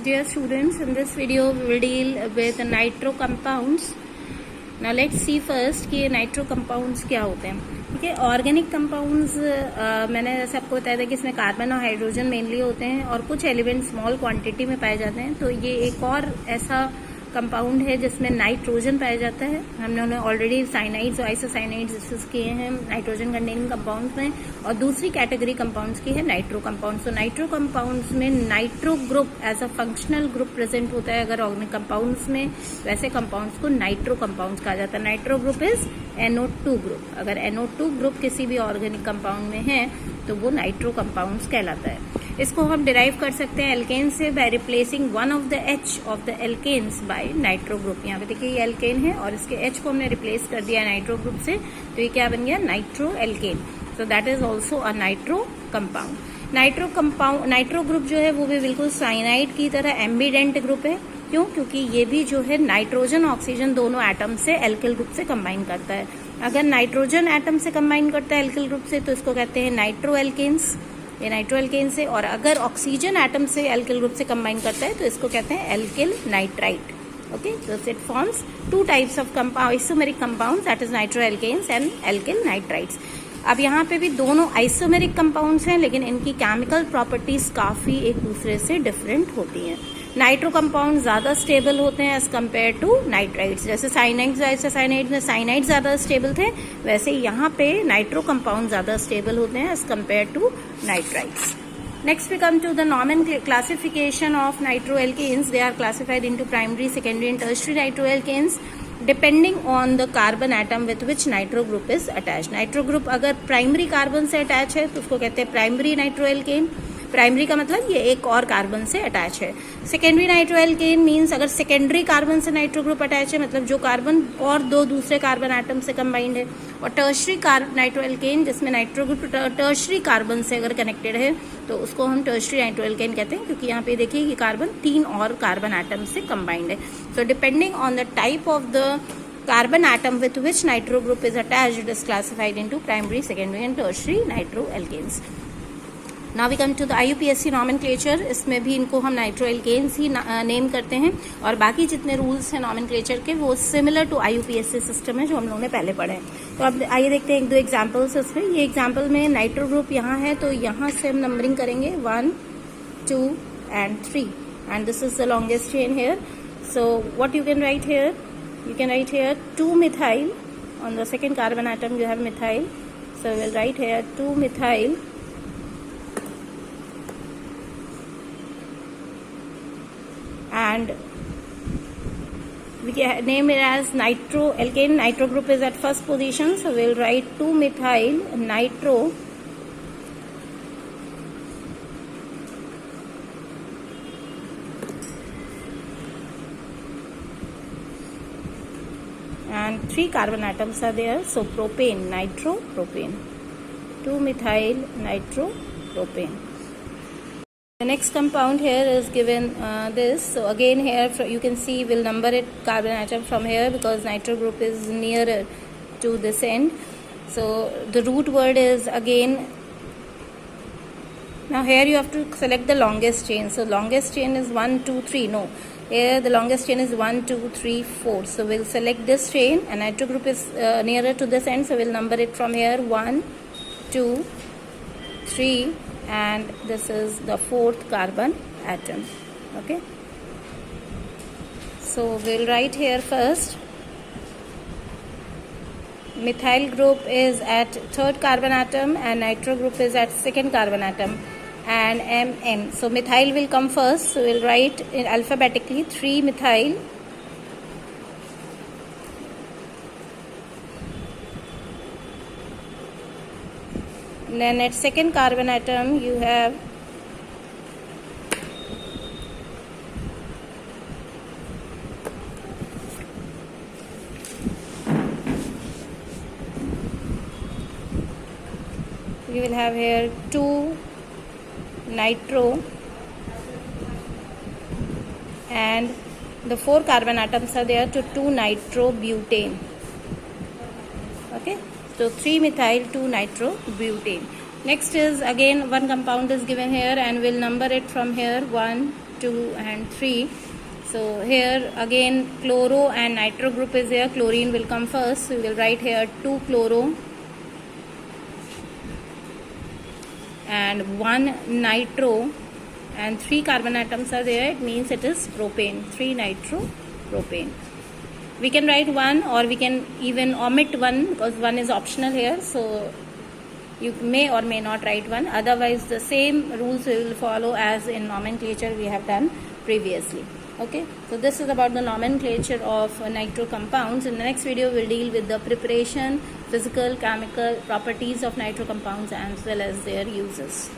Dear students, in this video we will deal with nitro compounds. Now let's see first कि ये nitro compounds क्या होते हैं. ठीक है, ऑर्गेनिक कंपाउंड्स मैंने जैसे आपको बताया था कि इसमें कार्बन और हाइड्रोजन मेनली होते हैं और कुछ एलिमेंट स्मॉल क्वांटिटी में पाए जाते हैं. तो ये एक और ऐसा कंपाउंड है जिसमें नाइट्रोजन पाया जाता है. हमने ऑलरेडी साइनाइड्स और आइसोसाइनाइड्स डिस्कस किए हैं नाइट्रोजन कंटेनिंग कंपाउंड्स में. और दूसरी कैटेगरी कंपाउंड्स की है नाइट्रो कंपाउंड्स. तो नाइट्रो कंपाउंड्स में nitro group as a functional group present होता है अगर ऑर्गेनिक कंपाउंड्स में. वैसे कंपाउंड्स को नाइट्रो कंपाउंड्स कहा जाता है. Nitro group is NO2 group. अगर NO2 ग्रुप किसी भी ऑर्गेनिक कंपाउंड में है तो वो नाइट्रो कंपाउंड्स कहलाता है. इसको हम डिराइव कर सकते हैं एल्केन से by replacing one of the H of the alkanes by nitro group. यहाँ पे देखिए ये एल्केन है और इसके H को हमने रिप्लेस कर दिया नाइट्रो ग्रुप से, तो ये क्या बन गया, nitro alkene. So that is also a nitro compound. Nitro group जो है वो भी बिल्कुल साइनाइड की तरह एम्बिडेंट ग्रुप है. क्यों? क्योंकि ये भी जो है नाइट्रोजन ऑक्सीजन दोनों एटम से एल्किल ग्रुप से कंबाइन करता है. अगर नाइट्रोजन एटम से कंबाइन करता है एल्किल ग्रुप से तो इसको कहते हैं नाइट्रो एल्केन्स. ये नाइट्रो एल्केन से. और अगर ऑक्सीजन एटम से एल्किल ग्रुप से कंबाइन करता है तो इसको कहते हैं alkyl nitrite. Okay, so it forms two types of isomeric compounds, that is nitroalkanes and alkyl nitrites. अब यहाँ पे भी दोनों आइसोमेरिक कंपाउंड्स हैं लेकिन इनकी केमिकल प्रॉपर्टीज काफी एक दूसरे से डिफरेंट होती हैं. नाइट्रो कंपाउंड ज्यादा स्टेबल होते हैं एज कम्पेयर टू नाइट्राइड्स. जैसे साइनाइड्स आइसोसाइनाइड्स में साइनाइड ज्यादा स्टेबल थे, वैसे यहाँ पे नाइट्रो कंपाउंड ज्यादा स्टेबल होते हैं as compare to nitrides. Next we come to the classification of nitroalkanes. They are classified into primary, secondary and tertiary nitroalkanes depending on the carbon atom with which nitro group is attached. Nitro group अगर primary carbon से attach है तो उसको कहते हैं primary nitroalkane. Primary का मतलब ये एक और कार्बन से अटैच है. सेकेंडरी नाइट्रोएल्केन मीन्स अगर सेकेंडरी कार्बन से नाइट्रो ग्रुप अटैच है, मतलब जो कार्बन और दो दूसरे कार्बन एटम से कंबाइंड है. और टर्शरी नाइट्रोएल्केन जिसमें नाइट्रो ग्रुप टर्शरी कार्बन से अगर कनेक्टेड है तो उसको हम टर्शरी नाइट्रोएल्केन कहते हैं, क्योंकि यहाँ पे देखिए ये कार्बन तीन और कार्बन एटम से कंबाइंड है. So depending on the type of the carbon atom with which nitro group is attached, it is classified into primary, secondary and tertiary nitroalkanes. Now we come to the IUPAC nomenclature. इसमें भी इनको हम नाइट्रोएल्केन्स ही name करते हैं और बाकी जितने rules हैं नॉमेनक्लेचर के वो सिमिलर टू IUPAC सिस्टम है जो हम लोगों ने पहले पढ़े हैं. तो अब आइए देखते हैं एक दो एग्जांपल्स इसमें. ये एग्जांपल में नाइट्रो ग्रुप यहाँ है तो यहाँ से हम नंबरिंग करेंगे 1, 2 and 3 and this is the longest chain here. So what you can write here? You can write here 2 methyl. On the second carbon atom you have methyl. So we will write here 2 methyl. And we can name it as nitroalkane. Nitro group is at first position, so we'll write 2 methyl nitro. And 3 carbon atoms are there, so propane, nitro propane. 2 methyl nitro propane. The next compound here is given this. So again here you can see we'll number it carbon atom from here because nitro group is nearer to this end. So the root word is again. Now here you have to select the longest chain. So longest chain is 1, 2, 3. No, here the longest chain is 1, 2, 3, 4. So we'll select this chain and nitro group is nearer to this end. So we'll number it from here 1, 2, 3. And this is the 4th carbon atom. Okay, so we'll write here first methyl group is at 3rd carbon atom and nitro group is at 2nd carbon atom and MM. So methyl will come first, so we'll write in alphabetically 3 methyl. Then at 2nd carbon atom you have here 2 nitro and the 4 carbon atoms are there to 2 nitrobutane. Okay. So 3 methyl 2 nitrobutane. Next is again one compound is given here and we'll number it from here 1, 2 and 3. So here again chloro and nitro group is here. Chlorine will come first. So we will write here 2 chloro and 1 nitro and 3 carbon atoms are there. It means it is propane. 3 nitro propane. We can write 1 or we can even omit 1 because 1 is optional here. So you may or may not write 1. Otherwise the same rules we will follow as in nomenclature we have done previously. Okay, so this is about the nomenclature of nitro compounds. In the next video we'll deal with the preparation, physical, chemical properties of nitro compounds as well as their uses.